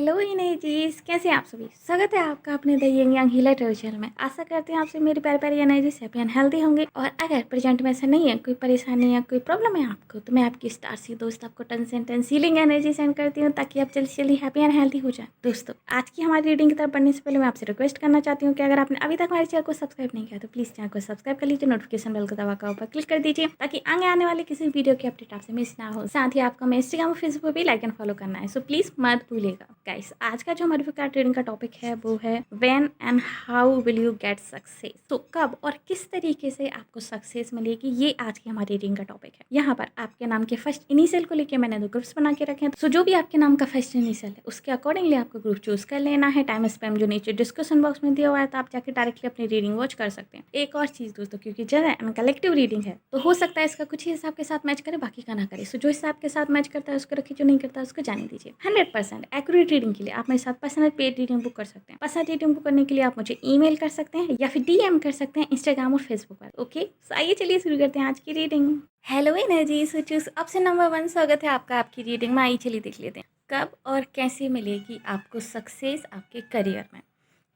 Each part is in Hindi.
हेलो एनर्जीज, कैसे हैं आप सभी। स्वागत है आपका अपने the young young healer travel channel में। आशा करते हैं आप सभी मेरी प्यारी प्यारी एनर्जीज हैप्पी एंड हेल्दी होंगे। और अगर प्रेजेंट में ऐसा नहीं है, कोई परेशानी या कोई प्रॉब्लम है आपको, तो मैं आपकी स्टार सी दोस्त आपको tons and tons healing energy send करती हूँ, ताकि आप जल्दी जल्दी हैप्पी एंड हेल्दी हो जाए। दोस्तों, आज की हमारी रीडिंग की तरफ बढ़ने से पहले मैं आपसे रिक्वेस्ट करना चाहती हूँ कि अगर आपने अभी तक हमारे चैनल को सब्सक्राइब नहीं किया तो प्लीज़ चैनल को सब्सक्राइब कर लीजिए, नोटिफिकेशन बेल को दबा कर ऊपर क्लिक कर दीजिए, ताकि आगे आने वाले किसी वीडियो की अपडेट आपसे मिस ना हो। साथ ही आपको मैं इंस्टाग्राम और फेसबुक पर भी लाइक एंड फॉलो करना है, सो प्लीज़ मत भूलिएगा गाइस। आज का जो हमारे कार्ड रीडिंग का टॉपिक है वो है when and how will you get success. तो कब और किस तरीके से आपको सक्सेस मिलेगी, ये आज की हमारी रीडिंग का टॉपिक है। यहाँ पर आपके नाम के फर्स्ट इनिशियल को लेकर मैंने 2 ग्रुप्स बना के रखे हैं। सो जो भी आपके नाम का फर्स्ट इनिशियल है उसके अकॉर्डिंगली आपको ग्रुप चूज कर लेना है। टाइम स्पैम जो नीचे डिस्क्रिप्शन बॉक्स में दिया हुआ है, तो आप जाके डायरेक्टली अपनी रीडिंग वॉच कर सकते हैं। एक और चीज दोस्तों, क्योंकि जनरल कलेक्टिव रीडिंग है तो हो सकता है इसका कुछ ही हिसाब के साथ मैच करे, बाकी का ना करे। सो जो हिसाब के साथ मैच करता है उसको रखिए, जो नहीं करता है उसको जाने दीजिए। 100% एक्यूरेट रीडिंग के लिए आप मेरे साथ पर्सनल पेड रीडिंग बुक कर सकते हैं। पर्सनल रीडिंग बुक करने के लिए आप मुझे ईमेल कर सकते हैं या फिर डीएम कर सकते हैं इंस्टाग्राम और फेसबुक पर। ओके, सो आइए चलिए शुरू करते हैं आज की reading. Hello energy, so choose option number 1, स्वागत है आपका आपकी रीडिंग में। आइए चलिए देख लेते हैं कब और कैसे मिलेगी आपको सक्सेस आपके करियर में।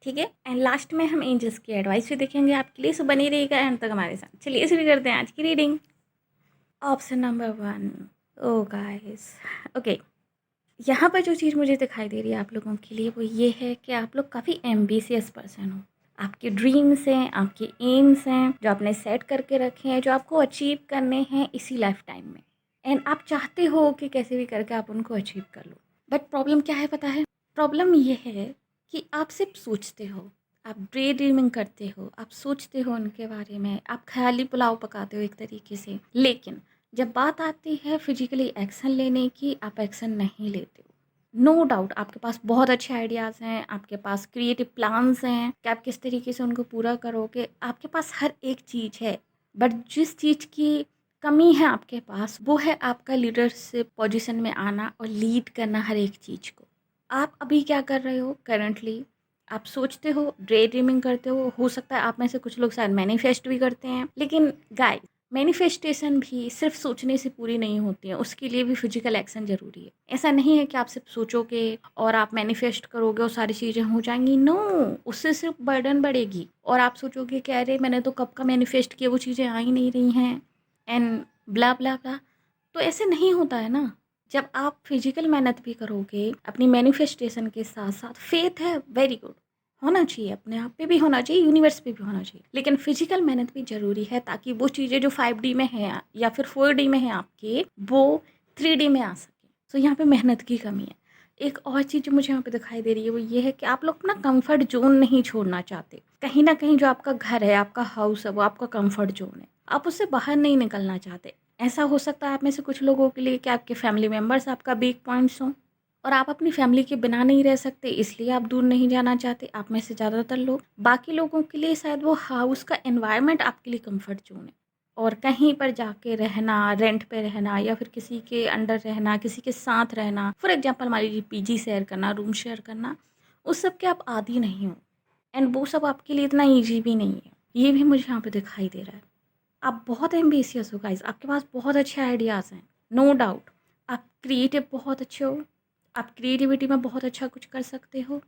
ठीक है, एंड लास्ट में हम एंजल्स की एडवाइस भी देखेंगे आपके लिए, सो बनी रहेगा एंड तक हमारे साथ। चलिए शुरू करते हैं आज की रीडिंग। ऑप्शन नंबर 1, ओ गाइस, ओके। यहाँ पर जो चीज़ मुझे दिखाई दे रही है आप लोगों के लिए वो ये है कि आप लोग काफ़ी एम्बिशियस पर्सन हो। आपके ड्रीम्स हैं, आपके एम्स हैं जो आपने सेट करके रखे हैं, जो आपको अचीव करने हैं इसी लाइफ टाइम में। एंड आप चाहते हो कि कैसे भी करके आप उनको अचीव कर लो। बट प्रॉब्लम क्या है पता है? प्रॉब्लम ये है कि आप सिर्फ सोचते हो, आप ड्रे ड्रीमिंग करते हो, आप सोचते हो उनके बारे में, आप ख्याली पुलाव पकाते हो एक तरीके से। लेकिन जब बात आती है फिजिकली एक्शन लेने की, आप एक्शन नहीं लेते हो। नो डाउट आपके पास बहुत अच्छे आइडियाज़ हैं, आपके पास क्रिएटिव प्लान्स हैं कि आप किस तरीके से उनको पूरा करोगे। आपके पास हर एक चीज़ है, बट जिस चीज़ की कमी है आपके पास वो है आपका लीडरशिप पोजीशन में आना और लीड करना हर एक चीज़ को। आप अभी क्या कर रहे हो करंटली? आप सोचते हो, ड्रे ड्रीमिंग करते हो सकता है आप में से कुछ लोग शायद मैनिफेस्ट भी करते हैं। लेकिन गाइस, मैनिफेस्टेशन भी सिर्फ सोचने से पूरी नहीं होती है, उसके लिए भी फिजिकल एक्शन ज़रूरी है। ऐसा नहीं है कि आप सिर्फ सोचोगे और आप मैनिफेस्ट करोगे और सारी चीज़ें हो जाएंगी। नो, उससे सिर्फ बर्डन बढ़ेगी और आप सोचोगे कि अरे मैंने तो कब का मैनिफेस्ट किया, वो चीज़ें आ ही नहीं रही हैं एंड ब्ला ब्ला ब्ला। तो ऐसे नहीं होता है ना। जब आप फिजिकल मेहनत भी करोगे अपनी मैनिफेस्टेशन के साथ साथ, फेथ है वेरी गुड, होना चाहिए, अपने आप पे भी होना चाहिए, यूनिवर्स पे भी होना चाहिए, लेकिन फिजिकल मेहनत भी ज़रूरी है, ताकि वो चीज़ें जो 5D में है या फिर 4D में है आपके, वो 3D में आ सके। तो यहाँ पे मेहनत की कमी है। एक और चीज़ जो मुझे यहाँ पे दिखाई दे रही है वो ये है कि आप लोग अपना कंफर्ट जोन नहीं छोड़ना चाहते। कहीं ना कहीं जो आपका घर है, आपका हाउस है, वो आपका कंफर्ट जोन है, आप उससे बाहर नहीं निकलना चाहते। ऐसा हो सकता है आप में से कुछ लोगों के लिए कि आपके फैमिली मेम्बर्स आपका वीक पॉइंट्स हों, और आप अपनी फैमिली के बिना नहीं रह सकते, इसलिए आप दूर नहीं जाना चाहते। आप में से ज़्यादातर लोग, बाकी लोगों के लिए शायद वो हाउस का एनवायरनमेंट आपके लिए कंफर्ट जोन है, और कहीं पर जाके रहना, रेंट पे रहना या फिर किसी के अंडर रहना, किसी के साथ रहना, फॉर एग्जांपल मान लीजिए पीजी शेयर करना, रूम शेयर करना, उस सब के आप आदी नहीं हो। एंड वो सब आपके लिए इतना ईजी भी नहीं है, ये भी मुझे यहाँ पे दिखाई दे रहा है। आप बहुत एम्बिशियस हो गाइस, आपके पास बहुत अच्छे आइडियाज़ हैं, नो डाउट। आप क्रिएटिव बहुत अच्छे हो, आप क्रिएटिविटी में बहुत अच्छा कुछ कर सकते हो,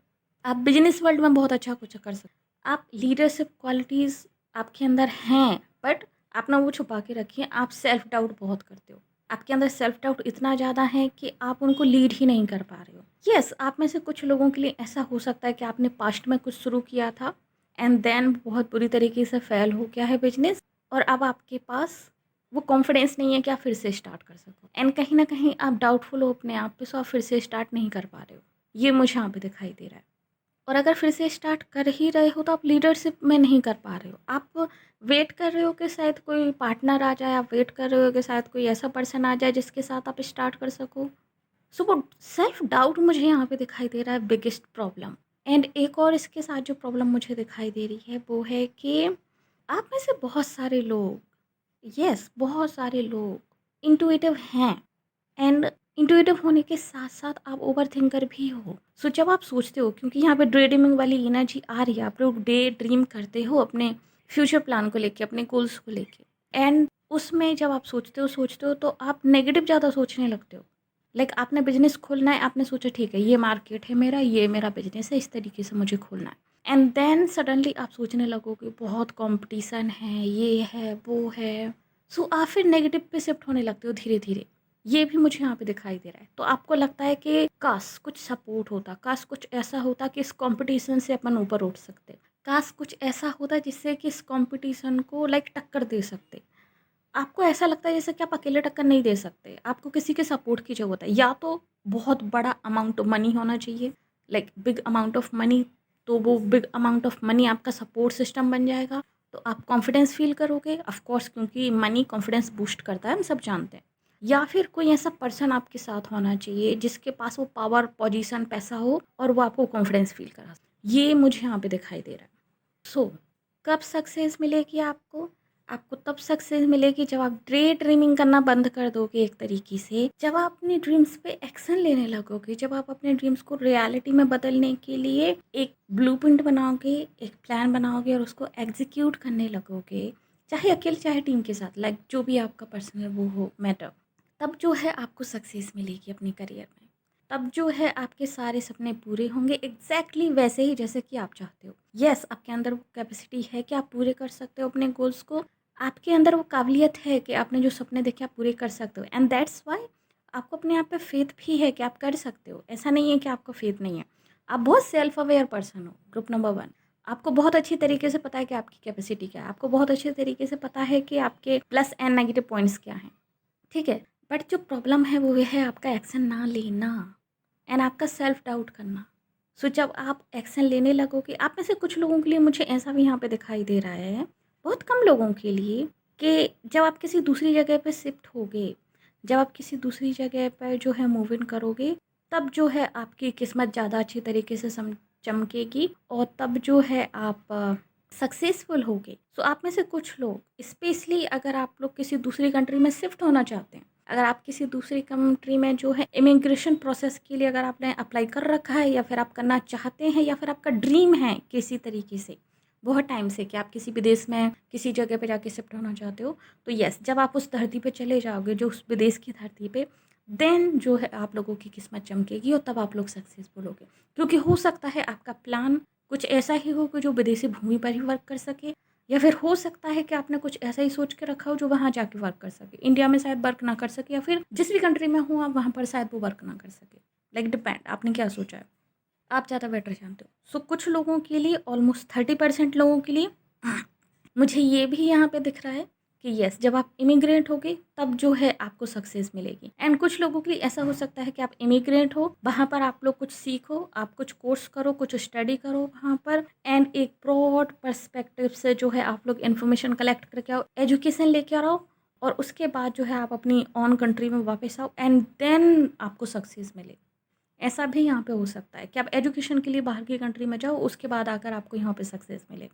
आप बिजनेस वर्ल्ड में बहुत अच्छा कुछ कर सकते हो, आप लीडरशिप क्वालिटीज़ आपके अंदर हैं, बट आप ना वो छुपा के रखिए। आप सेल्फ डाउट बहुत करते हो, आपके अंदर सेल्फ डाउट इतना ज़्यादा है कि आप उनको लीड ही नहीं कर पा रहे हो। यस, आप में से कुछ लोगों के लिए ऐसा हो सकता है कि आपने पास्ट में कुछ शुरू किया था एंड देन बहुत बुरी तरीके से फेल हो गया है बिजनेस, और अब आपके पास वो कॉन्फिडेंस नहीं है कि आप फिर से स्टार्ट कर सको, एंड कहीं ना कहीं आप डाउटफुल हो अपने आप पे, सो आप फिर से स्टार्ट नहीं कर पा रहे हो। ये मुझे यहाँ पे दिखाई दे रहा है। और अगर फिर से स्टार्ट कर ही रहे हो तो आप लीडरशिप में नहीं कर पा रहे हो। आप वेट कर रहे हो कि शायद कोई पार्टनर आ जाए, आप वेट कर रहे हो कि शायद कोई ऐसा पर्सन आ जाए जिसके साथ आप स्टार्ट कर सको। सो वो सेल्फ डाउट मुझे यहाँ पे दिखाई दे रहा है बिगेस्ट प्रॉब्लम। एंड एक और इसके साथ जो प्रॉब्लम मुझे दिखाई दे रही है वो है कि आप में से बहुत सारे लोग, यस बहुत सारे लोग इंटुइटिव हैं, एंड इंटुइटिव होने के साथ साथ आप ओवर थिंकर भी हो। सो जब आप सोचते हो, क्योंकि यहाँ पे ड्रे ड्रीमिंग वाली एनर्जी आ रही है, आप लोग डे ड्रीम करते हो अपने फ्यूचर प्लान को लेके, अपने गोल्स को लेके, एंड उसमें जब आप सोचते हो तो आप नेगेटिव ज़्यादा सोचने लगते हो। लाइक आपने बिजनेस खोलना है, आपने सोचा ठीक है ये मार्केट है मेरा, ये मेरा बिजनेस है, इस तरीके से मुझे खोलना है। एंड देन सडनली आप सोचने लगोगे बहुत कंपटीशन है, ये है वो है। सो आप फिर नेगेटिव पे शिफ्ट होने लगते हो धीरे धीरे। ये भी मुझे यहाँ पे दिखाई दे रहा है। तो आपको लगता है कि काश कुछ सपोर्ट होता, काश कुछ ऐसा होता कि इस कंपटीशन से अपन ऊपर उठ सकते, काश कुछ ऐसा होता जिससे कि इस कंपटीशन को लाइक टक्कर दे सकते। आपको ऐसा लगता है जैसे कि आप अकेले टक्कर नहीं दे सकते, आपको किसी के सपोर्ट की ज़रूरत है। या तो बहुत बड़ा अमाउंट ऑफ मनी होना चाहिए, like big amount of money, तो वो बिग अमाउंट ऑफ मनी आपका सपोर्ट सिस्टम बन जाएगा। तो आप कॉन्फिडेंस फ़ील करोगे ऑफ कोर्स, क्योंकि मनी कॉन्फिडेंस बूस्ट करता है, हम सब जानते हैं। या फिर कोई ऐसा पर्सन आपके साथ होना चाहिए जिसके पास वो पावर, पोजीशन, पैसा हो और वो आपको कॉन्फिडेंस फ़ील करा। ये मुझे यहाँ पे दिखाई दे रहा है। सो कब सक्सेस मिलेगी आपको? आपको तब सक्सेस मिलेगी जब आप डे ड्रीमिंग करना बंद कर दोगे एक तरीके से, जब आप अपने ड्रीम्स पे एक्शन लेने लगोगे, जब आप अपने ड्रीम्स को रियलिटी में बदलने के लिए एक ब्लूप्रिंट बनाओगे, एक प्लान बनाओगे और उसको एग्जीक्यूट करने लगोगे, चाहे अकेले चाहे टीम के साथ, लाइक जो भी आपका पर्सनल वो हो मैटर। तब जो है आपको सक्सेस मिलेगी अपने करियर में। तब जो है आपके सारे सपने पूरे होंगे एग्जैक्टली वैसे ही जैसे कि आप चाहते हो। यस, आपके अंदर वो कैपेसिटी है कि आप पूरे कर सकते हो अपने गोल्स को। आपके अंदर वो काबिलियत है कि आपने जो सपने देखे आप पूरे कर सकते हो। एंड दैट्स वाई आपको अपने आप पे फेथ भी है कि आप कर सकते हो। ऐसा नहीं है कि आपको फेथ नहीं है। आप बहुत सेल्फ अवेयर पर्सन हो, ग्रुप नंबर 1। आपको बहुत अच्छी तरीके से पता है कि आपकी कैपेसिटी क्या है। आपको बहुत अच्छे तरीके से पता है कि आपके प्लस एंड नेगेटिव पॉइंट्स क्या हैं। ठीक है, बट जो प्रॉब्लम है वो ये है आपका एक्शन ना लेना एंड आपका सेल्फ डाउट करना। सो जब आप एक्शन लेने लगोगे, आप में से कुछ लोगों के लिए मुझे ऐसा भी यहाँ पे दिखाई दे रहा है, बहुत कम लोगों के लिए, कि जब आप किसी दूसरी जगह पे शिफ्ट होगे, जब आप किसी दूसरी जगह पर जो है मूव इन करोगे, तब जो है आपकी किस्मत ज़्यादा अच्छी तरीके से चमकेगी और तब जो है आप सक्सेसफुल होगे। सो आप में से कुछ लोग स्पेशली अगर आप लोग किसी दूसरी कंट्री में शिफ्ट होना चाहते हैं, अगर आप किसी दूसरी कंट्री में जो है इमिग्रेशन प्रोसेस के लिए अगर आपने अप्लाई कर रखा है या फिर आप करना चाहते हैं या फिर आपका ड्रीम है किसी तरीके से बहुत टाइम से कि आप किसी विदेश में किसी जगह पे जाके शिफ्ट होना चाहते हो, तो यस, जब आप उस धरती पे चले जाओगे, जो उस विदेश की धरती पे, देन जो है आप लोगों की किस्मत चमकेगी और तब आप लोग सक्सेसफुल होगे। क्योंकि हो सकता है आपका प्लान कुछ ऐसा ही हो कि जो विदेशी भूमि पर ही वर्क कर सके, या फिर हो सकता है कि आपने कुछ ऐसा ही सोच के रखा हो जो वहाँ जाके वर्क कर सके। इंडिया में शायद वर्क ना कर सके, या फिर जिस भी कंट्री में हो आप वहाँ पर शायद वो वर्क ना कर सके। लाइक डिपेंड, आपने क्या सोचा है, आप ज़्यादा बेटर जानते हो। सो कुछ लोगों के लिए, ऑलमोस्ट 30% लोगों के लिए मुझे ये भी यहाँ पे दिख रहा है कि यस, जब आप इमिग्रेंट होगे तब जो है आपको सक्सेस मिलेगी। एंड कुछ लोगों के लिए ऐसा हो सकता है कि आप इमिग्रेंट हो, वहाँ पर आप लोग कुछ सीखो, आप कुछ कोर्स करो, कुछ स्टडी करो वहाँ पर, एंड एक ब्रॉड पर्सपेक्टिव से जो है आप लोग इन्फॉर्मेशन कलेक्ट करके आओ, एजुकेशन लेके आओ, और उसके बाद जो है आप अपनी ऑन कंट्री में वापस आओ एंड देन आपको सक्सेस मिले। ऐसा भी यहाँ पे हो सकता है कि आप एजुकेशन के लिए बाहर की कंट्री में जाओ, उसके बाद आकर आपको यहाँ पे सक्सेस मिले।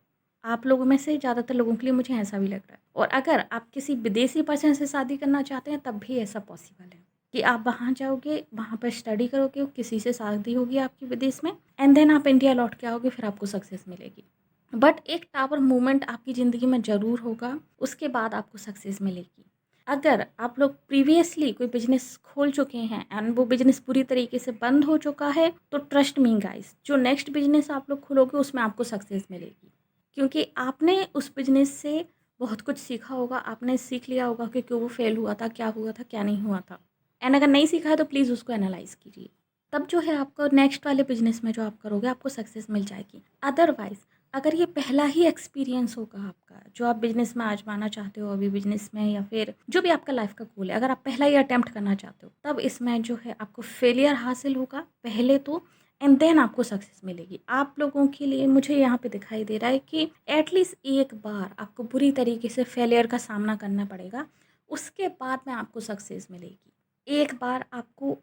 आप लोगों में से ज़्यादातर लोगों के लिए मुझे ऐसा भी लग रहा है। और अगर आप किसी विदेशी पर्सन से शादी करना चाहते हैं तब भी ऐसा पॉसिबल है कि आप वहाँ जाओगे, वहाँ पर स्टडी करोगे, किसी से शादी होगी आपकी विदेश में, एंड देन आप इंडिया लौट के आओगे, फिर आपको सक्सेस मिलेगी। बट एक टावर मोमेंट आपकी ज़िंदगी में ज़रूर होगा, उसके बाद आपको सक्सेस मिलेगी। अगर आप लोग प्रीवियसली कोई बिजनेस खोल चुके हैं एंड वो बिजनेस पूरी तरीके से बंद हो चुका है, तो ट्रस्ट मी गाइस, जो नेक्स्ट बिजनेस आप लोग खोलोगे उसमें आपको सक्सेस मिलेगी, क्योंकि आपने उस बिजनेस से बहुत कुछ सीखा होगा। आपने सीख लिया होगा कि क्यों वो फेल हुआ था, क्या नहीं हुआ था। एंड अगर नहीं सीखा है तो प्लीज़ उसको एनालाइज कीजिए, तब जो है आपको नेक्स्ट वाले बिजनेस में जो आप करोगे आपको सक्सेस मिल जाएगी। अदरवाइज़ अगर ये पहला ही एक्सपीरियंस होगा आपका, जो आप बिज़नेस में आजमाना चाहते हो अभी बिज़नेस में, या फिर जो भी आपका लाइफ का गोल है, अगर आप पहला ही अटैम्प्ट करना चाहते हो, तब इसमें जो है आपको फेलियर हासिल होगा पहले तो, एंड देन आपको सक्सेस मिलेगी। आप लोगों के लिए मुझे यहाँ पे दिखाई दे रहा है कि एटलीस्ट एक बार आपको बुरी तरीके से फेलियर का सामना करना पड़ेगा, उसके बाद में आपको सक्सेस मिलेगी। एक बार आपको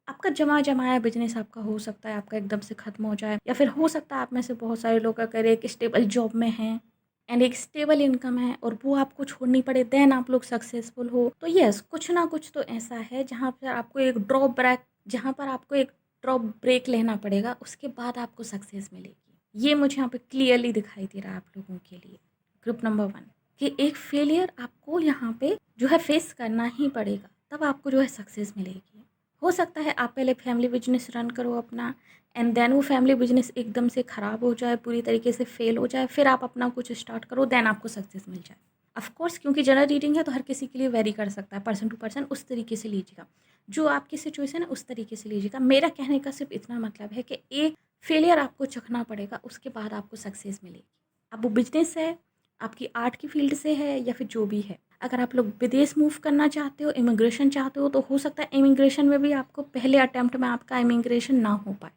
आपका जमाया बिजनेस आपका हो सकता है आपका एकदम से ख़त्म हो जाए, या फिर हो सकता है आप में से बहुत सारे लोग अगर एक स्टेबल जॉब में हैं एंड एक स्टेबल इनकम है और वो आपको छोड़नी पड़े, देन आप लोग सक्सेसफुल हो। तो यस, कुछ ना कुछ तो ऐसा है जहाँ पर आपको एक ड्रॉप ब्रेक लेना पड़ेगा, उसके बाद आपको सक्सेस मिलेगी। ये मुझे यहाँ पे क्लियरली दिखाई दे रहा है आप लोगों के लिए, ग्रुप नंबर 1, कि एक फेलियर आपको यहाँ पे जो है फेस करना ही पड़ेगा, तब आपको जो है सक्सेस मिलेगी। हो सकता है आप पहले फैमिली बिजनेस रन करो अपना, एंड देन वो फैमिली बिजनेस एकदम से ख़राब हो जाए, पूरी तरीके से फेल हो जाए, फिर आप अपना कुछ स्टार्ट करो, देन आपको सक्सेस मिल जाए। ऑफ कोर्स क्योंकि जनरल रीडिंग है तो हर किसी के लिए वेरी कर सकता है, पर्सन टू पर्सन, उस तरीके से लीजिएगा। जो आपकी सिचुएशन है उस तरीके से लीजिएगा। मेरा कहने का सिर्फ इतना मतलब है कि एक फेलियर आपको चखना पड़ेगा, उसके बाद आपको सक्सेस मिलेगी। अब वो बिजनेस है, आपकी आर्ट की फील्ड से है, या फिर जो भी है। अगर आप लोग विदेश मूव करना चाहते हो, इमिग्रेशन चाहते हो, तो हो सकता है इमिग्रेशन में भी आपको पहले अटेम्प्ट में आपका इमिग्रेशन ना हो पाए,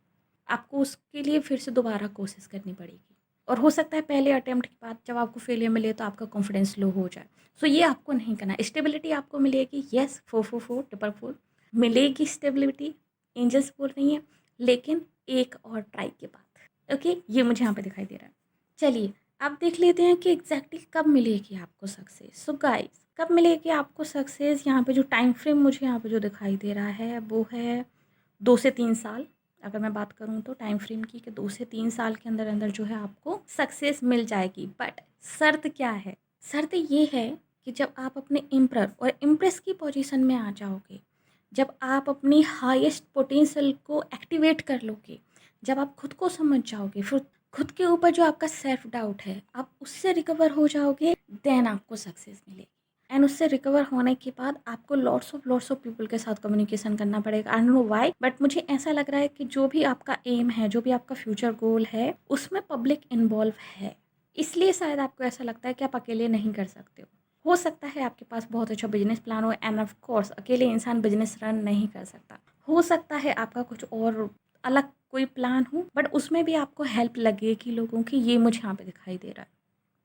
आपको उसके लिए फिर से दोबारा कोशिश करनी पड़ेगी। और हो सकता है पहले अटेम्प्ट के बाद जब आपको फेलियर मिले तो आपका कॉन्फिडेंस लो हो जाए। सो ये आपको नहीं करना। स्टेबिलिटी आपको मिलेगी, येस, 444 ट्रिपल फोर मिलेगी स्टेबिलिटी, एंजल्स बोल रही हैं, लेकिन एक और ट्राई के बाद। ओके, ये मुझे यहाँ पे दिखाई दे रहा है। चलिए अब देख लेते हैं कि एग्जैक्टली कब मिलेगी आपको सक्सेस। सो गाइस, कब मिलेगी आपको सक्सेस? यहाँ पे जो टाइम फ्रेम मुझे यहाँ पे जो दिखाई दे रहा है वो है 2 से 3 साल। अगर मैं बात करूँ तो टाइम फ्रेम की, कि 2 से 3 साल के अंदर अंदर जो है आपको सक्सेस मिल जाएगी। बट शर्त क्या है? शर्त ये है कि जब आप अपने इम्प्रेस और इम्प्रेस की पोजीशन में आ जाओगे, जब आप अपनी हाईएस्ट पोटेंशियल को एक्टिवेट कर लोगे, जब आप खुद को समझ जाओगे, फिर खुद के ऊपर जो आपका सेल्फ डाउट है आप उससे रिकवर हो जाओगे, देन आपको सक्सेस मिलेगी। एंड उससे रिकवर होने के बाद आपको लॉट्स ऑफ पीपल के साथ कम्युनिकेशन करना पड़ेगा। I don't know why, but मुझे ऐसा लग रहा है कि जो भी आपका एम है, जो भी आपका फ्यूचर गोल है, उसमें पब्लिक इन्वॉल्व है। इसलिए शायद आपको ऐसा लगता है कि आप अकेले नहीं कर सकते हो सकता है आपके पास बहुत अच्छा बिजनेस प्लान हो, एंड ऑफ कोर्स अकेले इंसान बिजनेस रन नहीं कर सकता। हो सकता है आपका कुछ और अलग कोई प्लान हो, बट उसमें भी आपको हेल्प लगेगी लोगों की, ये मुझे यहाँ पे दिखाई दे रहा है।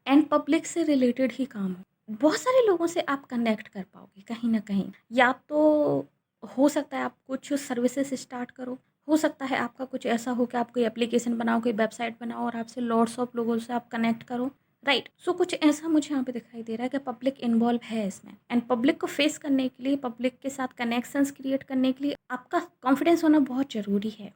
एंड पब्लिक से रिलेटेड ही काम हो, बहुत सारे लोगों से आप कनेक्ट कर पाओगे कहीं ना कहीं। या तो हो सकता है आप कुछ सर्विसेज स्टार्ट करो, हो सकता है आपका कुछ ऐसा हो कि आप कोई एप्लीकेशन बनाओ, कोई वेबसाइट बनाओ और आपसे लॉट्स ऑफ लोगों से आप कनेक्ट करो, राइट। सो कुछ ऐसा मुझे यहाँ पे दिखाई दे रहा है कि पब्लिक इन्वॉल्व है इसमें। एंड पब्लिक को फेस करने के लिए, पब्लिक के साथ कनेक्शंस क्रिएट करने के लिए आपका कॉन्फिडेंस होना बहुत ज़रूरी है।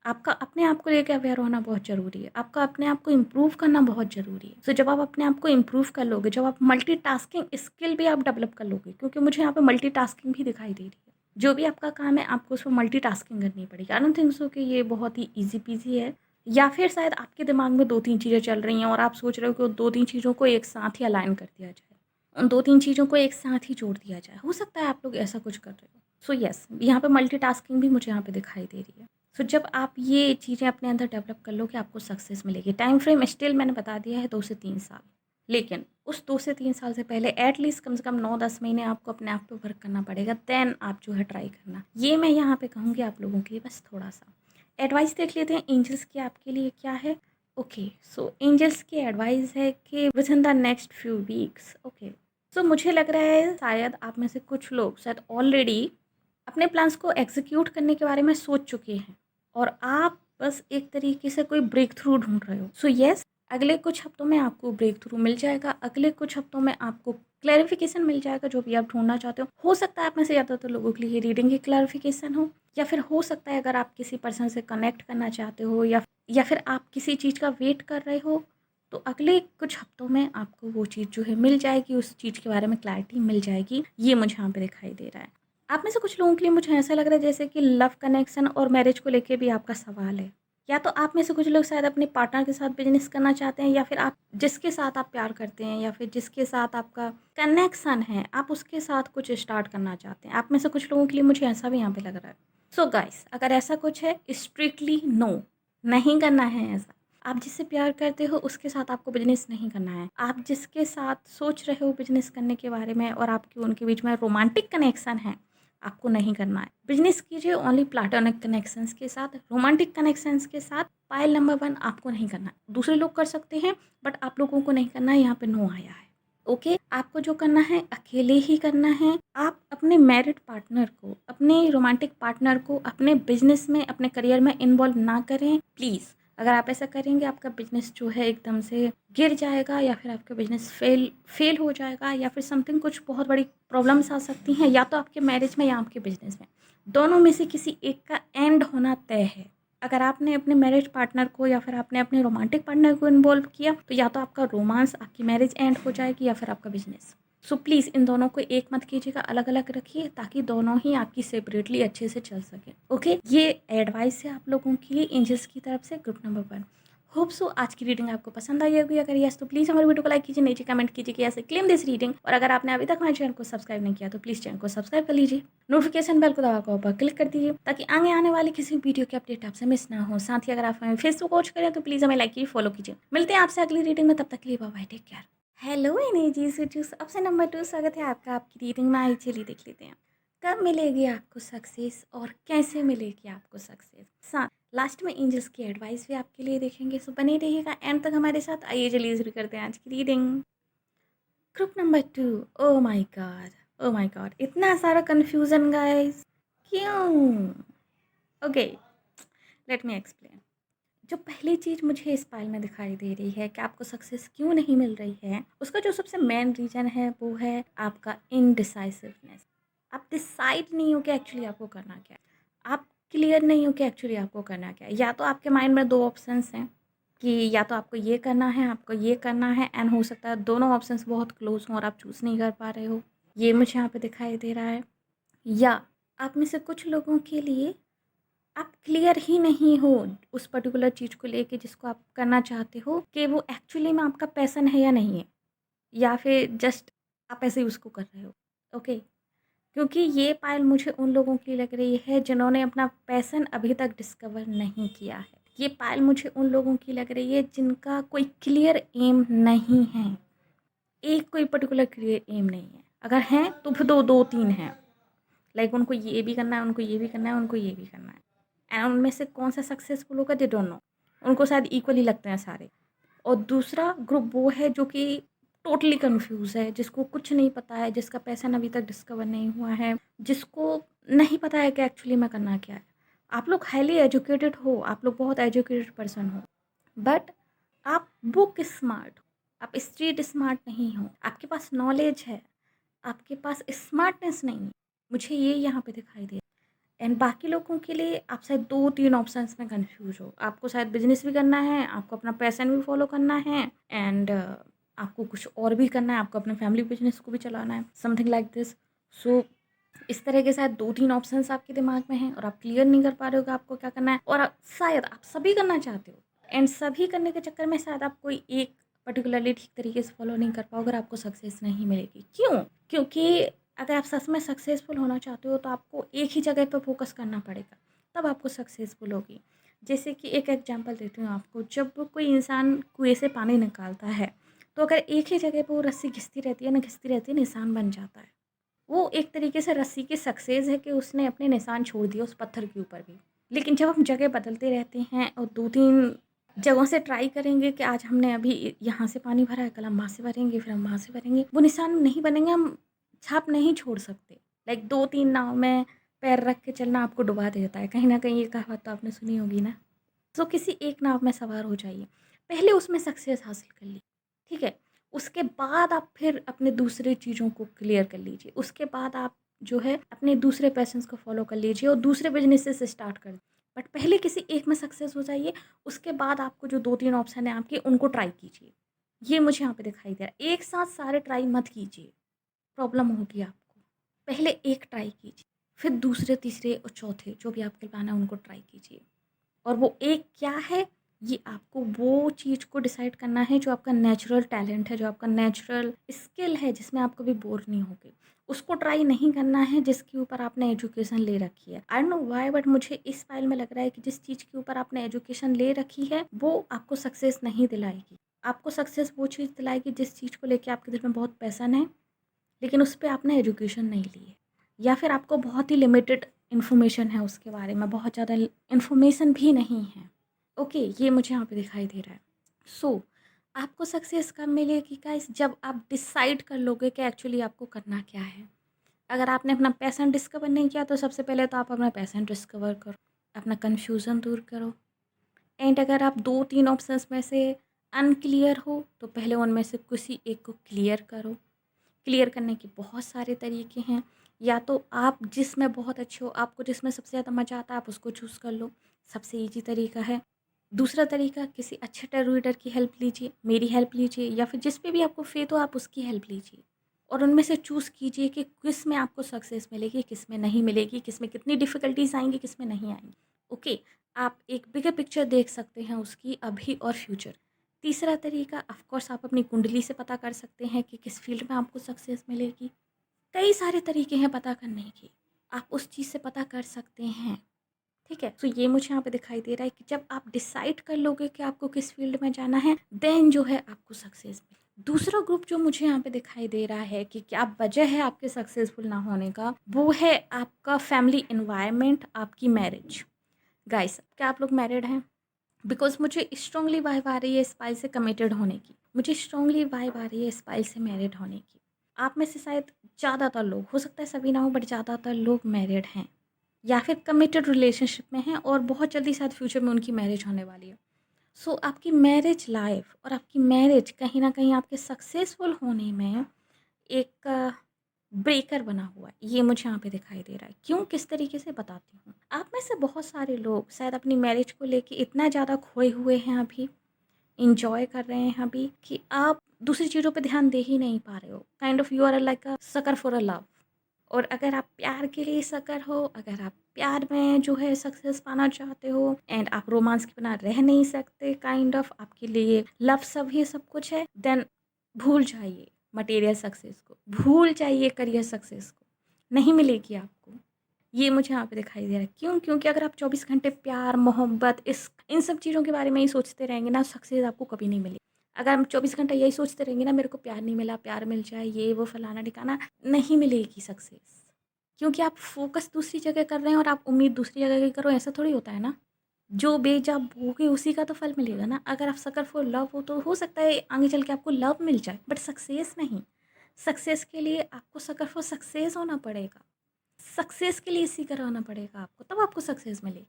आपका अपने आप को लेकर अवेयर होना बहुत ज़रूरी है, आपका अपने आप को इम्प्रूव करना बहुत ज़रूरी है। सो जब आप अपने आप को इम्प्रूव कर लोगे, जब आप मल्टीटास्किंग स्किल भी आप डेवलप कर लोगे, क्योंकि मुझे यहाँ पे मल्टीटास्किंग भी दिखाई दे रही है, जो भी आपका काम है आपको उसमें मल्टीटास्किंग करनी पड़ेगी। आई डोंट थिंक सो कि ये बहुत ही ईजी पीजी है, या फिर शायद आपके दिमाग में 2-3 चीज़ें चल रही हैं और आप सोच रहे हो कि वो 2-3 चीज़ों को एक साथ ही अलाइन कर दिया जाए, उन 2-3 चीज़ों को एक साथ ही जोड़ दिया जाए। हो सकता है आप लोग ऐसा कुछ कर रहे हो। सो येस, यहाँ पे मल्टीटास्किंग भी मुझे यहाँ पे दिखाई दे रही है। सो जब आप ये चीज़ें अपने अंदर डेवलप कर लो कि आपको सक्सेस मिलेगी। टाइम फ्रेम स्टिल मैंने बता दिया है 2 से 3 साल, लेकिन उस 2 से 3 साल से पहले एटलीस्ट कम से कम 9-10 महीने आपको अपने आप पे वर्क करना पड़ेगा, देन आप जो है ट्राई करना। ये मैं यहाँ पे कहूँगी आप लोगों के लिए। बस थोड़ा सा एडवाइस देख लेते हैं एंजल्स की आपके लिए क्या है। ओके, सो एंजल्स की एडवाइस है कि within the next few weeks, okay, so मुझे लग रहा है शायद आप में से कुछ लोग शायद ऑलरेडी अपने प्लान्स को एग्जीक्यूट करने के बारे में सोच चुके हैं, और आप बस एक तरीके से कोई ब्रेक थ्रू ढूंढ रहे हो। सो येस, अगले कुछ हफ्तों में आपको ब्रेक थ्रू मिल जाएगा, अगले कुछ हफ्तों में आपको क्लैरिफिकेशन मिल जाएगा, जो भी आप ढूंढना चाहते हो सकता है आप में से ज़्यादातर लोगों के लिए ये रीडिंग की क्लैरिफिकेशन हो, या फिर हो सकता है अगर आप किसी पर्सन से कनेक्ट करना चाहते हो, या फिर आप किसी चीज़ का वेट कर रहे हो, तो अगले कुछ हफ्तों में आपको वो चीज़ जो है मिल जाएगी, उस चीज़ के बारे में क्लैरिटी मिल जाएगी। ये मुझे यहाँ पे दिखाई दे रहा है। आप में से कुछ लोगों के लिए मुझे ऐसा लग रहा है जैसे कि लव कनेक्शन और मैरिज को लेके भी आपका सवाल है। या तो आप में से कुछ लोग शायद अपने पार्टनर के साथ बिजनेस करना चाहते हैं, या फिर आप जिसके साथ आप प्यार करते हैं, या फिर जिसके साथ आपका कनेक्शन है, आप उसके साथ कुछ स्टार्ट करना चाहते हैं। आप में से कुछ लोगों के लिए मुझे ऐसा भी यहाँ पे लग रहा है। सो गाइस, अगर ऐसा कुछ है, स्ट्रिक्टली नो, नहीं करना है ऐसा। आप जिससे प्यार करते हो उसके साथ आपको बिजनेस नहीं करना है। आप जिसके साथ सोच रहे हो बिजनेस करने के बारे में और आपके उनके बीच में रोमांटिक कनेक्शन है, आपको नहीं करना है। बिजनेस कीजिए ओनली प्लाटोनिक कनेक्शंस के साथ, रोमांटिक कनेक्शंस के साथ। पाइल नंबर 1 आपको नहीं करना है। दूसरे लोग कर सकते हैं बट आप लोगों को नहीं करना है, यहाँ पे नो आया है। ओके, आपको जो करना है अकेले ही करना है। आप अपने मैरिड पार्टनर को, अपने रोमांटिक पार्टनर को अपने बिजनेस में, अपने करियर में इन्वॉल्व ना करें प्लीज़। अगर आप ऐसा करेंगे आपका बिजनेस जो है एकदम से गिर जाएगा, या फिर आपका बिजनेस फेल हो जाएगा, या फिर समथिंग कुछ बहुत बड़ी प्रॉब्लम्स आ सकती हैं, या तो आपके मैरिज में या आपके बिजनेस में। दोनों में से किसी एक का एंड होना तय है। अगर आपने अपने मैरिज पार्टनर को या फिर आपने अपने रोमांटिक पार्टनर को इन्वॉल्व किया, तो या तो आपका रोमांस, आपकी मैरिज एंड हो जाएगी, या फिर आपका बिजनेस। सो प्लीज़ इन दोनों को एक मत कीजिएगा, अलग अलग रखिए ताकि दोनों ही आपकी सेपरेटली अच्छे से चल सके। ओके, ये एडवाइस है आप लोगों के लिए एंजल्स की तरफ से, ग्रुप नंबर 1। होप सो आज की रीडिंग आपको पसंद आई होगी। अगर यस तो प्लीज़ हमारे वीडियो को लाइक कीजिए, नीचे कमेंट कीजिए कि ऐसे क्लेम दिस रीडिंग। और अगर आपने अभी तक हमारे चैनल को सब्सक्राइब नहीं किया तो प्लीज़ चैनल को सब्सक्राइब कर लीजिए, नोटिफिकेशन बेल को दबाकर ऊपर क्लिक कर दीजिए ताकि आगे आने वाली किसी वीडियो की अपडेट आपसे मिस ना हो। साथ ही अगर आप हमें फेसबुक वॉच करें तो प्लीज़ हमें लाइक कीजिए, फॉलो कीजिए। मिलते हैं आपसे अगली रीडिंग में, तब तक के लिए bye bye, take care. Hello energy switchers, option number 2 स्वागत है आपका आपकी रीडिंग में। आई चलिए देख लेते हैं कब मिलेगी आपको सक्सेस और कैसे मिलेगी आपको सक्सेस। साथ लास्ट में एंजल्स की एडवाइस भी आपके लिए देखेंगे, सो बने रहिएगा एंड तक हमारे साथ। आइए चलिए शुरू करते हैं आज की reading. Group number 2। Oh my God, oh my God, इतना सारा कंफ्यूजन गाइस, क्यों? Okay, let me explain. जो पहली चीज़ मुझे इस पाइल में दिखाई दे रही है कि आपको सक्सेस क्यों नहीं मिल रही है, उसका जो सबसे मेन रीज़न है वो है आपका इनडिसाइसिवनेस। आप डिसाइड नहीं हो कि एक्चुअली आपको करना क्या है। आप क्लियर नहीं हो कि एक्चुअली आपको करना क्या है। या तो आपके माइंड में दो ऑप्शंस हैं कि या तो आपको ये करना है, आपको ये करना है, एंड हो सकता है दोनों ऑप्शंस बहुत क्लोज हों और आप चूज़ नहीं कर पा रहे हो। ये मुझे यहाँ पे दिखाई दे रहा है। या आप में से कुछ लोगों के लिए आप क्लियर ही नहीं हो उस पर्टिकुलर चीज़ को लेके जिसको आप करना चाहते हो कि वो एक्चुअली में आपका पैशन है या नहीं है, या फिर जस्ट आप ऐसे ही उसको कर रहे हो। ओके, क्योंकि ये पायल मुझे उन लोगों की लग रही है जिन्होंने अपना पैशन अभी तक डिस्कवर नहीं किया है। ये पायल मुझे उन लोगों की लग रही है जिनका कोई क्लियर एम नहीं है। एक कोई पर्टिकुलर क्लियर एम नहीं है, अगर हैं तो फिर दो दो तीन हैं। लाइक उनको ये भी करना है, उनको ये भी करना है, उनको ये भी करना है, एंड उनमें से कौन सा सक्सेसफुल होगा दे डोंट नो। उनको शायद इक्वली लगते हैं सारे। और दूसरा ग्रुप वो है जो कि टोटली कंफ्यूज है, जिसको कुछ नहीं पता है, जिसका पैशन अभी तक डिस्कवर नहीं हुआ है, जिसको नहीं पता है कि एक्चुअली मैं करना क्या है। आप लोग हाईली एजुकेटेड हो, आप लोग बहुत एजुकेटेड पर्सन हो, बट आप बुक स्मार्ट हो, आप स्ट्रीट स्मार्ट नहीं हो। आपके पास नॉलेज है, आपके पास स्मार्टनेस नहीं है। मुझे ये यहाँ पे दिखाई दे। एंड बाकी लोगों के लिए आप शायद दो तीन ऑप्शंस में कंफ्यूज हो। आपको शायद बिजनेस भी करना है, आपको अपना पैशन भी फॉलो करना है, एंड आपको कुछ और भी करना है, आपको अपने फैमिली बिजनेस को भी चलाना है, समथिंग लाइक दिस। सो इस तरह के शायद दो तीन ऑप्शंस आपके दिमाग में हैं और आप क्लियर नहीं कर पा रहे हो कि आपको क्या करना है। और शायद आप सभी करना चाहते हो, एंड सभी करने के चक्कर में शायद आप कोई एक पर्टिकुलरली ठीक तरीके से फॉलो नहीं कर पाओगे, आपको सक्सेस नहीं मिलेगी। क्यों? क्योंकि अगर आप सच में सक्सेसफुल होना चाहते हो तो आपको एक ही जगह पर फोकस करना पड़ेगा, तब आपको सक्सेसफुल होगी। जैसे कि एक एग्जांपल देती हूँ आपको, जब कोई इंसान कुएं से पानी निकालता है तो अगर एक ही जगह पर वो रस्सी घिसती रहती है ना, घिसती रहती है, निशान बन जाता है। वो एक तरीके से रस्सी की सक्सेस है कि उसने अपने निशान छोड़ दिया उस पत्थर के ऊपर भी। लेकिन जब हम जगह बदलते रहते हैं और दो तीन जगहों से ट्राई करेंगे कि आज हमने अभी यहाँ से पानी भरा है, कल हम वहाँ से भरेंगे, फिर हम वहाँ से भरेंगे, वो निशान नहीं बनेंगे, हम छाप नहीं छोड़ सकते। लाइक दो तीन नाव में पैर रख के चलना आपको डुबा देता है, कहीं ना कहीं ये कहावत तो आपने सुनी होगी ना। तो किसी एक नाव में सवार हो जाइए, पहले उसमें सक्सेस हासिल कर ली, ठीक है, उसके बाद आप फिर अपने दूसरे चीज़ों को क्लियर कर लीजिए। उसके बाद आप जो है अपने दूसरे पैशंस को फॉलो कर लीजिए और दूसरे बिजनेस से स्टार्ट कर। बट पहले किसी एक में सक्सेस हो जाइए, उसके बाद आपको जो दो तीन ऑप्शन है आपके, उनको ट्राई कीजिए। ये मुझे यहाँ पे दिखाई दे रहा है। एक साथ सारे ट्राई मत कीजिए, प्रॉब्लम होगी आपको। पहले एक ट्राई कीजिए, फिर दूसरे तीसरे और चौथे जो भी आपके प्लान है उनको ट्राई कीजिए। और वो एक क्या है, ये आपको वो चीज़ को डिसाइड करना है जो आपका नेचुरल टैलेंट है, जो आपका नेचुरल स्किल है, जिसमें आप कभी बोर नहीं होगे। उसको ट्राई नहीं करना है जिसके ऊपर आपने एजुकेशन ले रखी है। I don't know why, but मुझे इस फाइल में लग रहा है कि जिस चीज़ के ऊपर आपने एजुकेशन ले रखी है वो आपको सक्सेस नहीं दिलाएगी। आपको सक्सेस वो चीज़ दिलाएगी जिस चीज़ को लेकर आपके दिल में बहुत पैसन है, लेकिन उस पे आपने एजुकेशन नहीं ली है, या फिर आपको बहुत ही लिमिटेड इन्फॉर्मेशन है उसके बारे में, बहुत ज़्यादा इन्फॉर्मेशन भी नहीं है। ओके, ये मुझे यहाँ पे दिखाई दे रहा है। सो आपको सक्सेस कब मिलेगी गाइस? जब आप डिसाइड कर लोगे कि एक्चुअली आपको करना क्या है। अगर आपने अपना पैशन डिस्कवर नहीं किया तो सबसे पहले तो आप अपना पैशन डिस्कवर करो, अपना कन्फ्यूज़न दूर करो। एंड अगर आप दो तीन ऑप्शंस में से अनक्लियर हो तो पहले उनमें से किसी एक को क्लियर करो। क्लियर करने के बहुत सारे तरीके हैं। या तो आप जिसमें बहुत अच्छे हो, आपको जिसमें सबसे ज़्यादा मज़ा आता है, आप उसको चूज़ कर लो, सबसे ईजी तरीका है। दूसरा तरीका, किसी अच्छे टैरो रीडर की हेल्प लीजिए, मेरी हेल्प लीजिए, या फिर जिस पे भी आपको फेथ हो आप उसकी हेल्प लीजिए। और उनमें से चूज़ कीजिए कि किस में आपको सक्सेस मिलेगी, किस में नहीं मिलेगी, किस में कितनी डिफ़िकल्टीज़ आएँगी, किस में नहीं आएँगी। ओके, आप एक बिगर पिक्चर देख सकते हैं उसकी अभी और फ्यूचर। तीसरा तरीका ऑफ़ कोर्स आप अपनी कुंडली से पता कर सकते हैं कि किस फ़ील्ड में आपको सक्सेस मिलेगी। कई सारे तरीके हैं पता करने के, आप उस चीज़ से पता कर सकते हैं। ठीक है? तो ये मुझे यहाँ पे दिखाई दे रहा है कि जब आप डिसाइड कर लोगे कि आपको किस फ़ील्ड में जाना है, देन जो है आपको सक्सेस मिले। दूसरा ग्रुप जो मुझे यहाँ पे दिखाई दे रहा है कि क्या वजह है आपके सक्सेसफुल ना होने का, वो है आपका फैमिली एनवायरनमेंट, आपकी मैरिज। गाइस, क्या आप लोग मैरिड हैं? बिकॉज़ मुझे स्ट्रांगली वाइब आ रही है इस पाइल से कमिटेड होने की। मुझे स्ट्रांगली वाइब आ रही है इस पाइल से मैरिड होने की। आप में से शायद ज़्यादातर लोग, हो सकता है सभी ना हो बट ज़्यादातर लोग मैरिड हैं। या फिर कमिटेड रिलेशनशिप में हैं और बहुत जल्दी शायद फ्यूचर में उनकी मैरिज होने वाली है। सो आपकी मैरिज लाइफ और आपकी मैरिज कहीं न कहीं आपके सक्सेसफुल होने में एक ब्रेकर बना हुआ है। ये मुझे यहाँ पे दिखाई दे रहा है। क्यों? किस तरीके से बताती हूँ। आप में से बहुत सारे लोग शायद अपनी मैरिज को लेके इतना ज़्यादा खोए हुए हैं अभी, एन्जॉय कर रहे हैं अभी कि आप दूसरी चीज़ों पे ध्यान दे ही नहीं पा रहे हो। Kind of you are like a sucker for a love. और अगर आप प्यार के लिए सकर हो, अगर आप प्यार में जो है सक्सेस पाना चाहते हो एंड आप रोमांस के बिना रह नहीं सकते, काइंड ऑफ आपके लिए लव सब ही सब कुछ है, देन भूल जाइए मटेरियल सक्सेस को, भूल जाइए करियर सक्सेस को, नहीं मिलेगी आपको। ये मुझे यहाँ पे दिखाई दे रहा है। क्यों? क्योंकि अगर आप 24 घंटे प्यार, मोहब्बत, इश्क इन सब चीज़ों के बारे में ही सोचते रहेंगे ना, सक्सेस आपको कभी नहीं मिलेगी। अगर हम 24 घंटा यही सोचते रहेंगे ना, मेरे को प्यार नहीं मिला, प्यार मिल जाए, ये वो फलाना-ढिकाना, नहीं मिलेगी सक्सेस। क्योंकि आप फ़ोकस दूसरी जगह कर रहे हैं और आप उम्मीद दूसरी जगह की करो, ऐसा थोड़ी होता है ना। जो बेज आप बोओगे उसी का तो फल मिलेगा ना। अगर आप सकर फॉर लव हो तो हो सकता है आगे चल के आपको लव मिल जाए, बट सक्सेस नहीं। सक्सेस के लिए आपको सकर फॉर सक्सेस होना पड़ेगा। सक्सेस के लिए सीकर आना पड़ेगा आपको, तब आपको सक्सेस मिलेगी।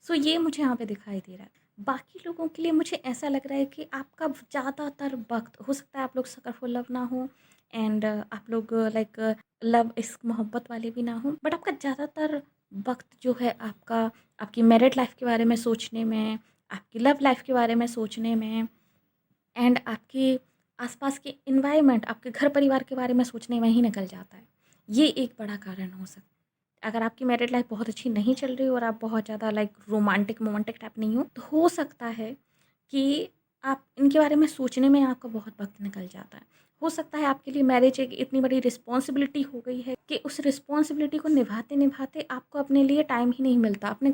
सो ये मुझे यहाँ पे दिखाई दे रहा है। बाकी लोगों के लिए मुझे ऐसा लग रहा है कि आपका ज़्यादातर वक़्त हो सकता है आप लोग सकर फॉर लव ना हो एंड आप लोग लाइक लव इश्क मोहब्बत वाले भी ना हो, बट आपका ज़्यादातर वक़्त जो है आपका आपकी मैरिड लाइफ़ के बारे में सोचने में, आपकी लव लाइफ़ के बारे में सोचने में एंड आपके आसपास के एनवायरनमेंट, आपके घर परिवार के बारे में सोचने में ही निकल जाता है। ये एक बड़ा कारण हो सकता है। अगर आपकी मैरिड लाइफ बहुत अच्छी नहीं चल रही और आप बहुत ज़्यादा लाइक रोमांटिक टाइप नहीं हो, तो हो सकता है कि आप इनके बारे में सोचने में आपका बहुत वक़्त निकल जाता है। हो सकता है आपके लिए मैरिज एक इतनी बड़ी रिस्पॉन्सिबिलिटी हो गई है कि उस रिस्पॉन्सिबिलिटी को निभाते-निभाते आपको अपने लिए टाइम ही नहीं मिलता। अपने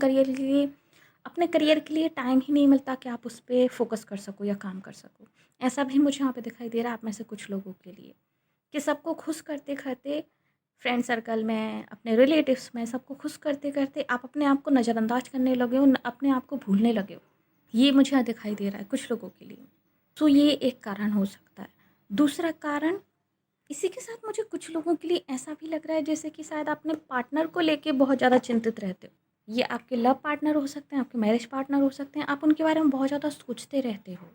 करियर के लिए टाइम ही नहीं मिलता कि आप उस पे फ़ोकस कर सको या काम कर सको। ऐसा भी मुझे यहाँ पे दिखाई दे रहा है आप में से कुछ लोगों के लिए, कि सबको खुश करते-करते फ्रेंड सर्कल में, अपने रिलेटिव्स में सबको खुश करते-करते आप अपने आप को नज़रअंदाज करने लगे हो, अपने आप को भूलने लगे हो। ये मुझे यहाँ दिखाई दे रहा है कुछ लोगों के लिए। तो ये एक कारण हो सकता है। दूसरा कारण, इसी के साथ मुझे कुछ लोगों के लिए ऐसा भी लग रहा है जैसे कि शायद अपने पार्टनर को लेके बहुत ज़्यादा चिंतित रहते हो। ये आपके लव पार्टनर हो सकते हैं, आपके मैरिज पार्टनर हो सकते हैं, आप उनके बारे में बहुत ज़्यादा सोचते रहते हो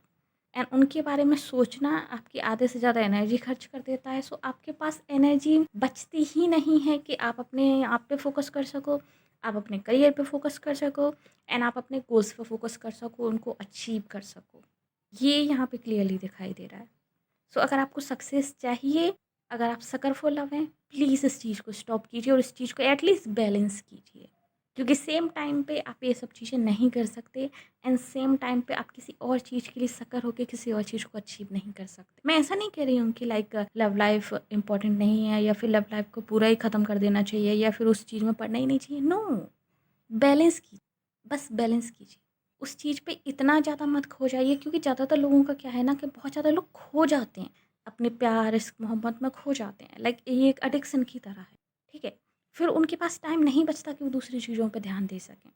एंड उनके बारे में सोचना आपकी आधे से ज़्यादा एनर्जी खर्च कर देता है। सो आपके पास एनर्जी बचती ही नहीं है कि आप अपने आप पे फ़ोकस कर सको, आप अपने करियर पे फ़ोकस कर सको एंड आप अपने गोल्स पे फ़ोकस कर सको, उनको अचीव कर सको। ये यहाँ पे क्लियरली दिखाई दे रहा है। सो अगर आपको सक्सेस चाहिए, अगर आप सकर फॉर लव हैं, प्लीज़ इस चीज़ को स्टॉप कीजिए और इस चीज़ को एटलीस्ट बैलेंस कीजिए। क्योंकि सेम टाइम पे आप ये सब चीज़ें नहीं कर सकते एंड सेम टाइम पे आप किसी और चीज़ के लिए सकर होके किसी और चीज़ को अचीव नहीं कर सकते। मैं ऐसा नहीं कह रही हूँ कि लाइक लव लाइफ इम्पोर्टेंट नहीं है या फिर लव लाइफ को पूरा ही ख़त्म कर देना चाहिए या फिर उस चीज़ में पढ़ना ही नहीं चाहिए। नो, बैलेंस कीजिए, बस बैलेंस कीजिए। उस चीज़ पे इतना ज़्यादा मत खो जाइए, क्योंकि ज़्यादातर लोगों का क्या है ना कि बहुत ज़्यादा लोग खो जाते हैं, अपने प्यार, इश्क, मोहब्बत में खो जाते हैं। लाइक ये एक एडिक्शन की तरह है, ठीक है? फिर उनके पास टाइम नहीं बचता कि वो दूसरी चीज़ों पे ध्यान दे सकें।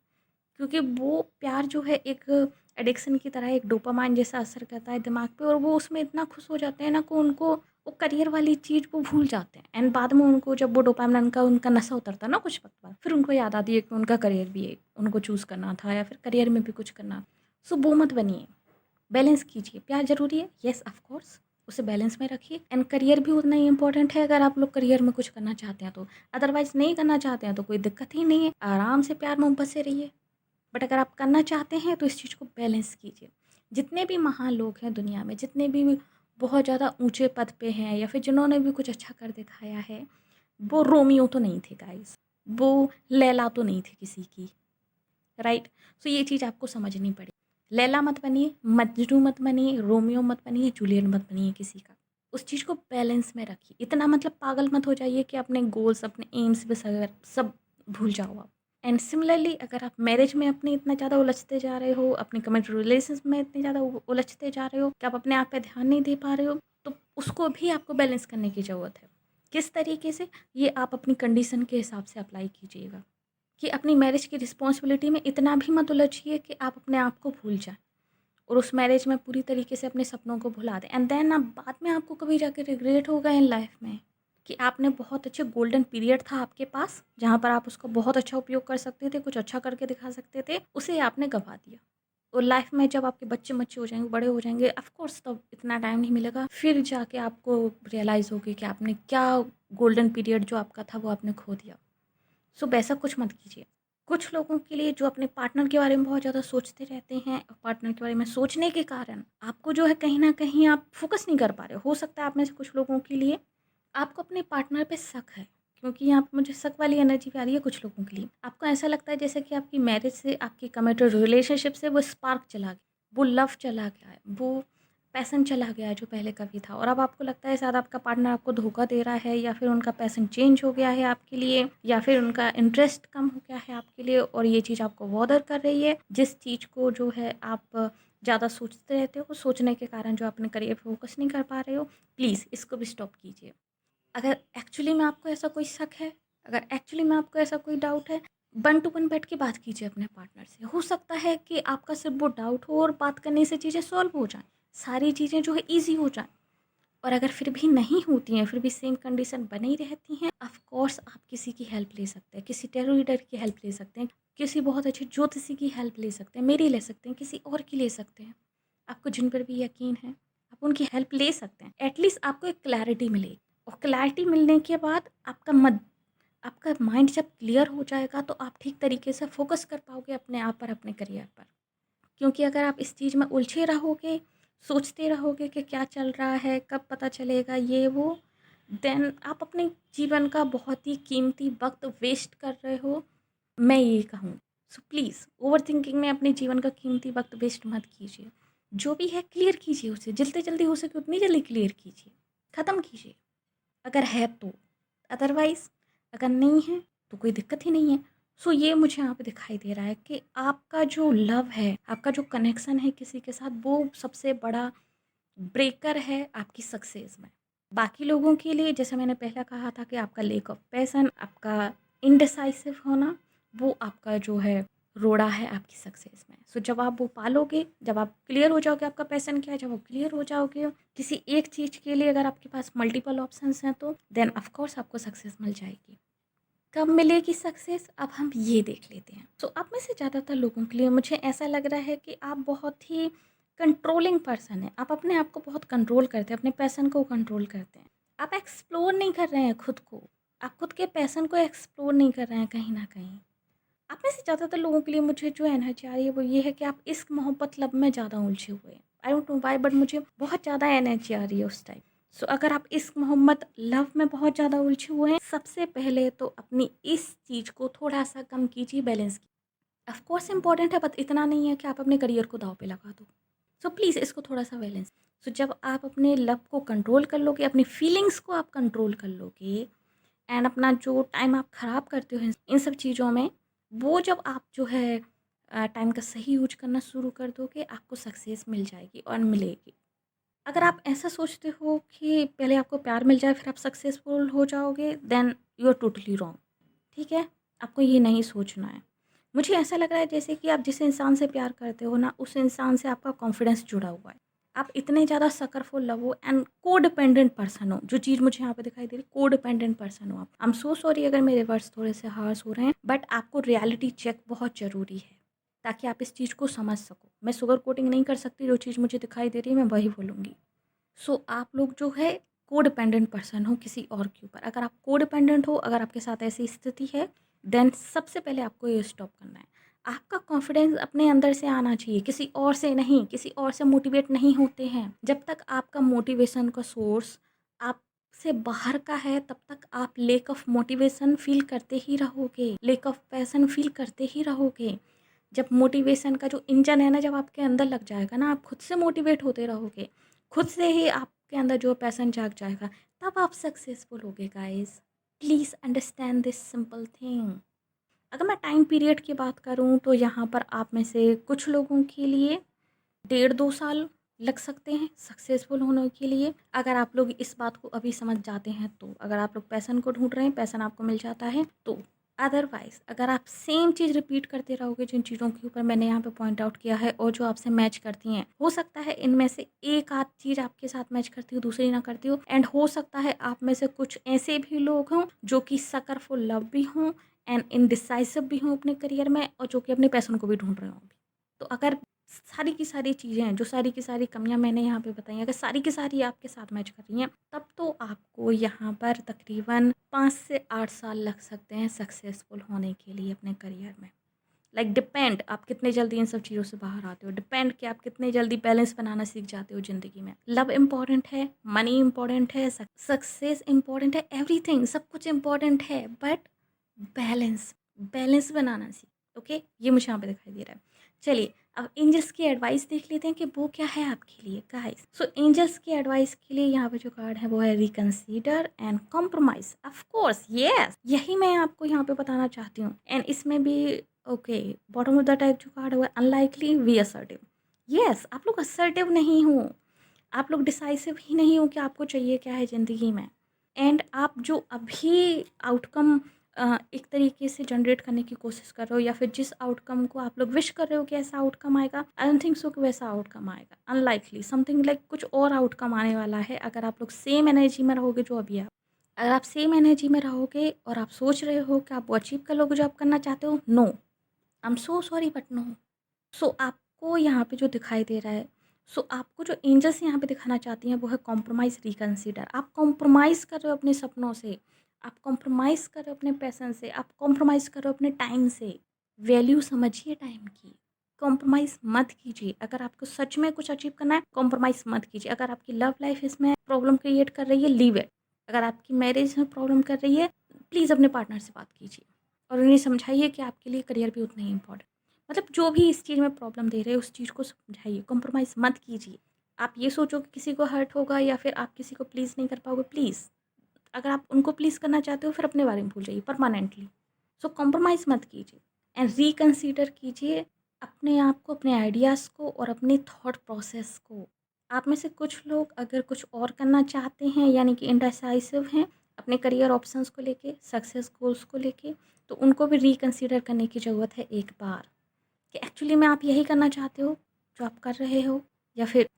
क्योंकि वो प्यार जो है एक एडिक्शन की तरह एक डोपामाइन जैसा असर करता है दिमाग पे और वो उसमें इतना खुश हो जाते हैं ना कि उनको वो करियर वाली चीज़ वो भूल जाते हैं एंड बाद में उनको जब वो डोपामाइन का उनका नशा उतरता है ना कुछ वक्त बाद, फिर उनको याद आती है कि उनका करियर भी है, उनको चूज़ करना था या फिर करियर में भी कुछ करना। सो वो मत बनिए, बैलेंस कीजिए। प्यार ज़रूरी है, येस ऑफ कोर्स, उसे बैलेंस में रखिए एंड करियर भी उतना ही इंपॉर्टेंट है अगर आप लोग करियर में कुछ करना चाहते हैं तो। अदरवाइज़ नहीं करना चाहते हैं तो कोई दिक्कत ही नहीं है, आराम से प्यार मोहब्बत से रहिए। बट अगर आप करना चाहते हैं तो इस चीज़ को बैलेंस कीजिए। जितने भी महान लोग हैं दुनिया में, जितने भी बहुत ज़्यादा ऊँचे पद पे हैं या फिर जिन्होंने भी कुछ अच्छा कर दिखाया है, वो रोमियो तो नहीं थे गाइस, वो लैला तो नहीं थी किसी की, राइट? सो ये चीज़ आपको समझनी पड़ेगी। लैला मत बनिए, मजनू मत बनिए, रोमियो मत बनिए, जूलियट मत बनिए किसी का। उस चीज़ को बैलेंस में रखिए। इतना मतलब पागल मत हो जाइए कि अपने गोल्स, अपने एम्स वगैरह सब भूल जाओ आप। एंड सिमिलरली अगर आप मैरिज में अपने इतना ज़्यादा उलझते जा रहे हो, अपने कमिटेड रिलेशंस में इतने ज़्यादा उलझते जा रहे हो कि आप अपने आप पे ध्यान नहीं दे पा रहे हो, तो उसको भी आपको बैलेंस करने की ज़रूरत है। किस तरीके से? ये आप अपनी कंडीशन के हिसाब से अप्लाई कीजिएगा कि अपनी मैरिज की रिस्पॉन्सिबिलिटी में इतना भी मत उलझिए कि आप अपने आप को भूल जाएँ और उस मैरिज में पूरी तरीके से अपने सपनों को भुला दें। एंड देन आप बाद में आपको कभी जाके रिग्रेट होगा इन लाइफ में कि आपने बहुत अच्छे गोल्डन पीरियड था आपके पास, जहाँ पर आप उसका बहुत अच्छा उपयोग कर सकते थे, कुछ अच्छा करके दिखा सकते थे, उसे आपने गँवा दिया। और लाइफ में जब आपके बच्चे-मच्चे हो जाएँगे, बड़े हो जाएँगे, ऑफ़ कोर्स तब इतना टाइम नहीं मिलेगा, फिर जाके आपको रियलाइज़ होगी कि आपने क्या गोल्डन पीरियड जो आपका था वो आपने खो दिया। सो वैसा कुछ मत कीजिए। कुछ लोगों के लिए जो अपने पार्टनर के बारे में बहुत ज़्यादा सोचते रहते हैं, पार्टनर के बारे में सोचने के कारण आपको जो है कहीं न कहीं आप फ़ोकस नहीं कर पा रहे हो। हो सकता है आप में से कुछ लोगों के लिए आपको अपने पार्टनर पे शक है, क्योंकि यहाँ पे मुझे शक वाली एनर्जी भी आ रही है कुछ लोगों के लिए। आपको ऐसा लगता है जैसे कि आपकी मैरिज से, आपकी कमिटेड रिलेशनशिप से वो स्पार्क चला गया, वो लव चला गया है, वो पैशन चला गया है जो पहले कभी था, और अब आपको लगता है शायद आपका पार्टनर आपको धोखा दे रहा है, या फिर उनका पैशन चेंज हो गया है आपके लिए, या फिर उनका इंटरेस्ट कम हो गया है आपके लिए, और ये चीज़ आपको बॉदर कर रही है। जिस चीज़ को जो है आप ज़्यादा सोचते रहते हो, सोचने के कारण जो अपने करियर पे फोकस नहीं कर पा रहे हो, प्लीज़ इसको भी स्टॉप कीजिए। अगर एक्चुअली में आपको ऐसा कोई शक है, अगर एक्चुअली में आपको ऐसा कोई डाउट है, 1 टू 1 बैठ के बात कीजिए अपने पार्टनर से। हो सकता है कि आपका सिर्फ़ वो डाउट हो और बात करने से चीज़ें सॉल्व हो जाएँ, सारी चीज़ें जो है ईज़ी हो जाएँ। और अगर फिर भी नहीं होती हैं, फिर भी सेम कंडीशन बनी रहती हैं, ऑफ़ कोर्स आप किसी की हेल्प ले सकते हैं, किसी टैरो रीडर की हेल्प ले सकते हैं, किसी बहुत अच्छे ज्योतिषी की हेल्प ले सकते हैं, मेरी ले सकते हैं, किसी और की ले सकते हैं। आपको जिन पर भी यकीन है, आप उनकी हेल्प ले सकते हैं। एटलीस्ट आपको एक क्लैरिटी मिलेगी, और क्लैरिटी मिलने के बाद आपका माइंड जब क्लियर हो जाएगा, तो आप ठीक तरीके से फ़ोकस कर पाओगे अपने आप पर, अपने करियर पर। क्योंकि अगर आप इस चीज़ में उलझे रहोगे, सोचते रहोगे कि क्या चल रहा है, कब पता चलेगा ये वो, देन आप अपने जीवन का बहुत ही कीमती वक़्त वेस्ट कर रहे हो, मैं ये कहूँगी। सो प्लीज़ ओवरथिंकिंग में अपने जीवन का कीमती वक़्त वेस्ट मत कीजिए। जो भी है क्लियर कीजिए उसे, जितनी जल्दी हो सके उतनी जल्दी क्लियर कीजिए, ख़त्म कीजिए, अगर है तो। अदरवाइज़ अगर नहीं है तो कोई दिक्कत ही नहीं है। सो ये मुझे यहाँ पे दिखाई दे रहा है कि आपका जो लव है, आपका जो कनेक्शन है किसी के साथ, वो सबसे बड़ा ब्रेकर है आपकी सक्सेस में। बाकी लोगों के लिए जैसे मैंने पहले कहा था कि आपका लैक ऑफ पैशन, आपका इनडिसाइसिव होना, वो आपका जो है रोड़ा है आपकी सक्सेस में। सो जब आप वो पालोगे, जब आप क्लियर हो जाओगे आपका पैशन क्या है, जब आप क्लियर हो जाओगे किसी एक चीज़ के लिए, अगर आपके पास मल्टीपल ऑप्शंस हैं, तो देन ऑफ कोर्स आपको सक्सेस मिल जाएगी। कब मिलेगी सक्सेस, अब हम ये देख लेते हैं। सो आप में से ज़्यादातर लोगों के लिए मुझे ऐसा लग रहा है कि आप बहुत ही कंट्रोलिंग पर्सन हैं। आप अपने आप को बहुत कंट्रोल करते हैं, अपने पैशन को कंट्रोल करते हैं। आप एक्सप्लोर नहीं कर रहे हैं खुद को, आप खुद के पैशन को एक्सप्लोर नहीं कर रहे हैं कहीं न कहीं। आप में से ज़्यादातर लोगों के लिए मुझे जो एनर्जी आ रही है वो ये है कि आप इश्क, मोहब्बत, लब में ज़्यादा उलझे हुए हैं। I don't know why, but मुझे बहुत ज़्यादा एनर्जी आ रही है उस टाइम। सो अगर आप इश्क, मोहब्बत, लव में बहुत ज़्यादा उलझे हुए हैं, सबसे पहले तो अपनी इस चीज़ को थोड़ा-सा कम कीजिए, बैलेंस कीजिए। ऑफ कोर्स इम्पोर्टेंट है, बट इतना नहीं है कि आप अपने करियर को दाँव पे लगा दो। सो प्लीज़ इसको थोड़ा-सा बैलेंस। सो जब आप अपने लव को कंट्रोल कर लोगे, अपनी फीलिंग्स को आप कंट्रोल कर लोगे, एंड अपना जो टाइम आप ख़राब करते हो इन सब चीज़ों में, वो जब आप जो है टाइम का सही यूज करना शुरू कर दोगे, आपको सक्सेस मिल जाएगी और मिलेगी। अगर आप ऐसा सोचते हो कि पहले आपको प्यार मिल जाए फिर आप सक्सेसफुल हो जाओगे, then you are totally wrong. ठीक है? आपको ये नहीं सोचना है। मुझे ऐसा लग रहा है जैसे कि आप जिस इंसान से प्यार करते हो ना, उस इंसान से आपका कॉन्फिडेंस जुड़ा हुआ है। आप इतने ज़्यादा सकरफुल लव हो एंड कोडिपेंडेंट पर्सन हो, जो चीज़ मुझे यहाँ पे दिखाई दे रही है, कोडिपेंडेंट पर्सन हो आप। आई एम सो सॉरी अगर मेरे वर्ड्स थोड़े से हार्श हो रहे हैं, बट आपको रियलिटी चेक बहुत ज़रूरी है, ताकि आप इस चीज़ को समझ सको। मैं शुगर कोटिंग नहीं कर सकती, जो चीज़ मुझे दिखाई दे रही है मैं वही बोलूँगी। सो आप लोग जो है कोडिपेंडेंट पर्सन हो किसी और के ऊपर। अगर आप कोडिपेंडेंट हो, अगर आपके साथ ऐसी स्थिति है, देन सबसे पहले आपको ये स्टॉप करना है। आपका कॉन्फिडेंस अपने अंदर से आना चाहिए, किसी और से नहीं, किसी और से मोटिवेट नहीं होते हैं। जब तक आपका मोटिवेशन का सोर्स आपसे बाहर का है, तब तक आप लैक ऑफ मोटिवेशन फ़ील करते ही रहोगे, लैक ऑफ पैशन फ़ील करते ही रहोगे। जब मोटिवेशन का जो इंजन है ना, जब आपके अंदर लग जाएगा ना, आप खुद से मोटिवेट होते रहोगे, खुद से ही आपके अंदर जो पैशन जाग जाएगा, तब आप सक्सेसफुल होगे guys. Please understand this simple thing. अगर मैं टाइम पीरियड की बात करूँ तो यहाँ पर आप में से कुछ लोगों के लिए 1.5-2 साल लग सकते हैं सक्सेसफुल होने के लिए, अगर आप लोग इस बात को अभी समझ जाते हैं तो। अगर आप लोग पैशन को ढूंढ रहे हैं, पैशन आपको मिल जाता है तो। अदरवाइज़ अगर आप सेम चीज़ रिपीट करते रहोगे, जिन चीज़ों के ऊपर मैंने यहाँ पे पॉइंट आउट किया है और जो आपसे मैच करती हैं, हो सकता है इनमें से एक आध चीज़ आपके साथ मैच करती हो, दूसरी ना करती हो, एंड हो सकता है आप में से कुछ ऐसे भी लोग हों जो कि सकर फॉर लव भी हों एंड इनडिसाइसिव भी हों अपने करियर में, और जो कि अपने पैशन को भी ढूंढ रहे हों अभी। तो अगर सारी की सारी चीज़ें हैं, जो सारी की सारी कमियाँ मैंने यहाँ पे बताई हैं, अगर सारी की सारी आपके साथ मैच कर रही हैं, तब तो आपको यहाँ पर तकरीबन 5 से 8 साल लग सकते हैं सक्सेसफुल होने के लिए अपने करियर में। डिपेंड आप कितने जल्दी इन सब चीज़ों से बाहर आते हो, डिपेंड कि आप कितने जल्दी बैलेंस बनाना सीख जाते हो ज़िंदगी में। लव इम्पॉर्टेंट है, मनी इम्पॉर्टेंट है, सक्सेस इम्पॉर्टेंट है, एवरीथिंग सब कुछ इम्पॉर्टेंट है, बट बैलेंस बैलेंस बनाना सीख। ओके, ये मुझे यहाँ पे दिखाई दे रहा है। चलिए अब एंजल्स की एडवाइस देख लेते हैं कि वो क्या है आपके लिए गाइस। सो एंजल्स की एडवाइस के लिए यहाँ पे जो कार्ड है वो है reconsider and compromise. Of course yes, यही मैं आपको यहाँ पे बताना चाहती हूँ। एंड इसमें भी okay, bottom of the type जो कार्ड हुआ है अनलाइकली वी असर्टिव। यस, आप लोग असर्टिव नहीं हो, आप लोग डिसाइसिव ही नहीं हो कि आपको चाहिए क्या है ज़िंदगी में। एंड आप जो अभी आउटकम एक तरीके से जनरेट करने की कोशिश कर रहे हो, या फिर जिस आउटकम को आप लोग विश कर रहे हो कि ऐसा आउटकम आएगा, आई डोंट थिंक सो कि वैसा आउटकम आएगा। अनलाइकली समथिंग लाइक कुछ और आउटकम आने वाला है अगर आप लोग सेम एनर्जी में रहोगे जो अभी आप। अगर आप सेम एनर्जी में रहोगे और आप सोच रहे हो कि आप वो अचीव कर लोगे जो आप करना चाहते हो, no, I am so sorry but no. So आपको यहाँ पे जो दिखाई दे रहा है, सो आपको जो एंजल्स यहाँ पे दिखाना चाहती हैं वो है कॉम्प्रोमाइज़ रिकंसीडर। आप कॉम्प्रोमाइज़ कर रहे हो अपने सपनों से, आप कॉम्प्रोमाइज़ कर रहे हो अपने पैशन से, आप कॉम्प्रोमाइज़ कर रहे हो अपने टाइम से। वैल्यू समझिए टाइम की, कॉम्प्रोमाइज़ मत कीजिए। अगर आपको सच में कुछ अचीव करना है, कॉम्प्रोमाइज़ मत कीजिए। अगर आपकी लव लाइफ इसमें प्रॉब्लम क्रिएट कर रही है, लीव इट। अगर आपकी मैरिज में प्रॉब्लम कर रही है, प्लीज़ अपने पार्टनर से बात कीजिए और उन्हें समझाइए कि आपके लिए करियर भी उतना ही इम्पोर्टेंट। मतलब जो भी इस चीज़ में प्रॉब्लम दे रहे हैं उस चीज़ को समझाइए, कॉम्प्रोमाइज़ मत कीजिए। आप ये सोचो कि किसी को हर्ट होगा या फिर आप किसी को प्लीज़ नहीं कर पाओगे, प्लीज़। अगर आप उनको प्लीज़ करना चाहते हो फिर अपने बारे में भूल जाइए परमानेंटली। सो कॉम्प्रोमाइज़ मत कीजिए एंड रिकंसीडर कीजिए अपने आप को, अपने आइडियाज़ को और अपने थॉट प्रोसेस को। आप में से कुछ लोग अगर कुछ और करना चाहते हैं, यानी कि इंडिसाइसिव हैं अपने करियर ऑप्शंस को लेके, सक्सेस गोल्स को लेके, तो उनको भी रिकंसीडर करने की ज़रूरत है एक बार, कि एक्चुअली में आप यही करना चाहते हो जो आप कर रहे हो, या फिर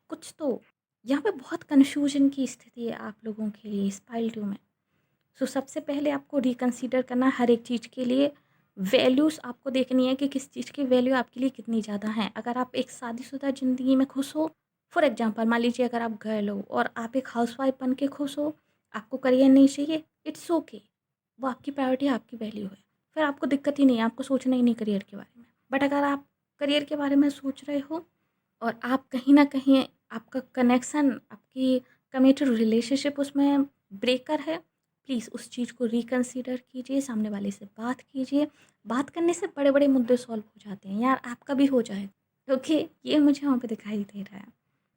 कुछ तो। यहाँ पे बहुत कन्फ्यूजन की स्थिति है आप लोगों के लिए इस पाइल 2 में। सो सबसे पहले आपको रिकंसीडर करना है हर एक चीज़ के लिए। वैल्यूज़ आपको देखनी है कि किस चीज़ की वैल्यू आपके लिए कितनी ज़्यादा है। अगर आप एक शादीशुदा ज़िंदगी में खुश हो, फॉर एग्जांपल मान लीजिए अगर आप गर्ल हो और आप एक हाउसवाइफ बन के खुश हो, आपको करियर नहीं चाहिए, इट्स ओके। वो आपकी प्रायोरिटी, आपकी वैल्यू है, फिर आपको दिक्कत ही नहीं है, आपको सोचना ही नहीं करियर के बारे में। बट अगर आप करियर के बारे में सोच रहे हो और आप कहीं न कहीं आपका कनेक्शन, आपकी कमिटेड रिलेशनशिप उसमें ब्रेकर है, प्लीज़ उस चीज़ को रिकंसीडर कीजिए, सामने वाले से बात कीजिए। बात करने से बड़े-बड़े मुद्दे सॉल्व हो जाते हैं यार, आपका भी हो जाएगा। ओके, ये मुझे वहाँ पे दिखाई दे रहा है,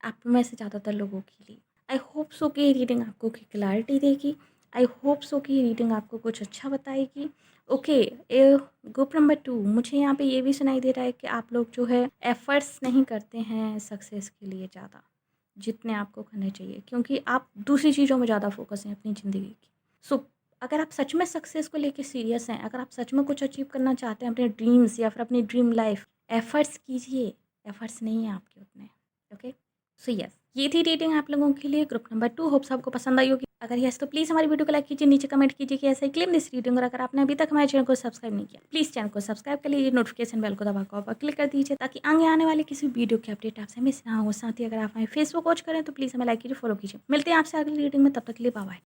आप में से ज़्यादातर लोगों के लिए। आई होप सो कि ये रीडिंग आपको की क्लैरिटी देगी। आई होप सो कि ये रीडिंग आपको कुछ अच्छा बताएगी। ओके, ग्रुप नंबर 2, मुझे यहाँ पे ये भी सुनाई दे रहा है कि आप लोग जो है एफ़र्ट्स नहीं करते हैं सक्सेस के लिए ज़्यादा, जितने आपको करने चाहिए, क्योंकि आप दूसरी चीज़ों में ज़्यादा फ़ोकस हैं अपनी ज़िंदगी की। सो अगर आप सच में सक्सेस को लेके सीरियस हैं, अगर आप सच में कुछ अचीव करना चाहते हैं अपने ड्रीम्स या फिर अपनी ड्रीम लाइफ़, एफ़र्ट्स कीजिए। एफ़र्ट्स नहीं हैं आपके उतने। ओके? सो यस, ये थी रीडिंग आप लोगों के लिए ग्रुप नंबर 2। होप्स आपको पसंद आई होगी। अगर यस तो प्लीज़ हमारी वीडियो को लाइक कीजिए, नीचे कमेंट कीजिए कि ऐसा ही क्लेम दिस रीडिंग, और अगर आपने अभी तक हमारे चैनल को सब्सक्राइब नहीं किया, प्लीज़ चैनल को सब्सक्राइब कर लीजिए, नोटिफिकेशन बेल को दबाकर ऑल पर क्लिक कर दीजिए ताकि आगे आने वाले किसी वीडियो की अपडेट आपसे मिस ना हो। साथ ही अगर आप हमें फेसबुक वॉच करें तो प्लीज़ हमें लाइक कीजिए, फॉलो कीजिए। मिलते हैं आपसे अगली रीडिंग में, तब तक के लिए बाय बाय।